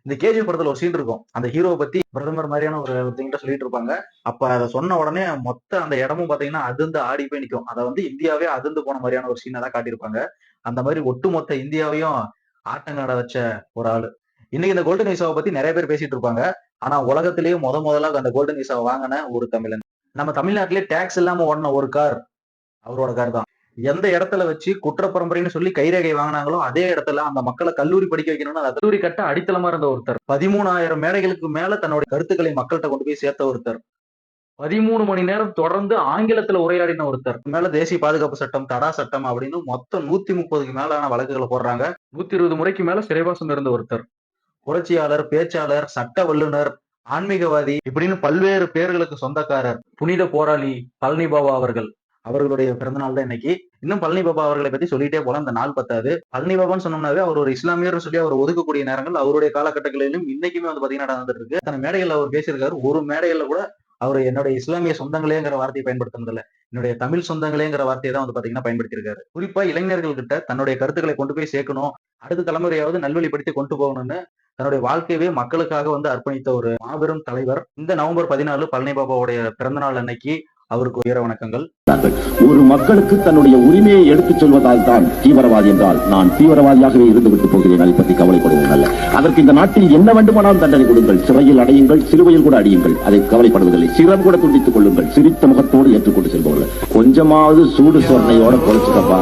இந்த கேஜிஎஃப் படத்துல ஒரு சீன் இருக்கும். அந்த ஹீரோவ பத்தி பிரதமர் மாதிரியான ஒருத்தங்கிட்ட சொல்லிட்டு இருப்பாங்க. அப்ப அத சொன்ன உடனே மொத்த அந்த இடமும் பாத்தீங்கன்னா அதிர்ந்து ஆடி போய் நிக்கும். அத வந்து இந்தியாவே அதிர்ந்து போன மாதிரியான ஒரு சீன தான் காட்டியிருப்பாங்க. அந்த மாதிரி ஒட்டுமொத்த இந்தியாவையும் ஆட்டங்காட வச்ச ஒரு ஆளு. இன்னைக்கு இந்த கோல்டன் விசாவை பத்தி நிறைய பேர் பேசிட்டு இருப்பாங்க. ஆனா உலகத்திலேயே முதலா அந்த கோல்டன் விசாவை வாங்கின ஒரு தமிழன். நம்ம தமிழ்நாட்டிலே டாக்ஸ் இல்லாம ஓடின ஒரு கார் அவரோட கார் தான். எந்த இடத்துல வச்சு குற்ற பரம்பரைன்னு சொல்லி கைரேகை வாங்கினாங்களோ அதே இடத்துல அந்த மக்களை கல்லூரி படிக்க வைக்கணும்னு அந்த கல்லூரி கட்ட அடித்தளமா இருந்த ஒருத்தர். 13,000 மேடைகளுக்கு மேல தன்னுடைய கருத்துக்களை மக்கள்கிட்ட கொண்டு போய் சேர்த்த ஒருத்தர். 13 மணி நேரம் தொடர்ந்து ஆங்கிலத்துல உரையாடின ஒருத்தர். மேல தேசிய பாதுகாப்பு சட்டம், தடா சட்டம் அப்படின்னு மொத்தம் 130க்கு மேலான வழக்குகளை போடுறாங்க. 120 முறைக்கு மேல சிறைவாசம் இருந்த ஒருத்தர். புரட்சியாளர், பேச்சாளர், சட்ட வல்லுனர், ஆன்மீகவாதி இப்படின்னு பல்வேறு பேர்களுக்கு சொந்தக்காரர். புனித போராளி பழனி பாபா அவர்கள். அவர்களுடைய பிறந்தநாள் தான் இன்னைக்கு. இன்னும் பழனி பாபா அவர்களை பத்தி சொல்லிட்டே போலாம். இந்த நாள் பத்தாது. பழனி பாபான்னு சொன்னோம்னாவே அவர் ஒரு இஸ்லாமியர் சொல்லி அவர் ஒதுக்கக்கூடிய நேரங்கள் அவருடைய காலகட்டங்களிலும் இன்னைக்குமே வந்து பாத்தீங்கன்னா நடந்துட்டு இருக்கு. தன மேடைகள்ல அவர் பேசியிருக்காரு. ஒரு மேடைகள்ல கூட அவர் என்னுடைய இஸ்லாமிய சொந்தங்களேங்கிற வார்த்தையை பயன்படுத்துனது இல்ல. என்னுடைய தமிழ் சொந்தங்களேங்கிற வார்த்தையை தான் வந்து பாத்தீங்கன்னா பயன்படுத்தியிருக்காரு. குறிப்பா இளைஞர்கள் கிட்ட தன்னுடைய கருத்துக்களை கொண்டு போய் சேர்க்கணும், அடுத்த தலைமுறையாவது நல்வழிப்படுத்தி கொண்டு போகணும்னு தன்னுடைய வாழ்க்கையவே மக்களுக்காக வந்து அர்ப்பணித்த ஒரு மாபெரும் தலைவர். இந்த நவம்பர் 14 பழனி பாபாவுடைய பிறந்த நாள் அன்னைக்கு அவருக்கு உயர வணக்கங்கள். ஒரு மக்களுக்கு தன்னுடைய உரிமையை எடுத்துச் சொல்வதால் தான் தீவிரவாதி என்றால் நான் தீவிரவாதியாகவே இருந்துவிட்டு போகிறேன். அதை பற்றி கவலைப்படுவோம் அல்ல. அதற்கு இந்த நாட்டில் என்ன வேண்டுமானாலும் தண்டனை கொடுங்கள், சிறையில் அடையுங்கள், சிலுவையில் கூட அடியுங்கள், அதை கவலைப்படுவதில்லை. சிரம் கூட துண்டித்துக் கொள்ளுங்கள், சிரித்த முகத்தோடு ஏற்றுக்கொண்டு செல்பவர்கள். கொஞ்சமாவது சூடு சொர்ணையோட குறைச்சுக்கப்பா.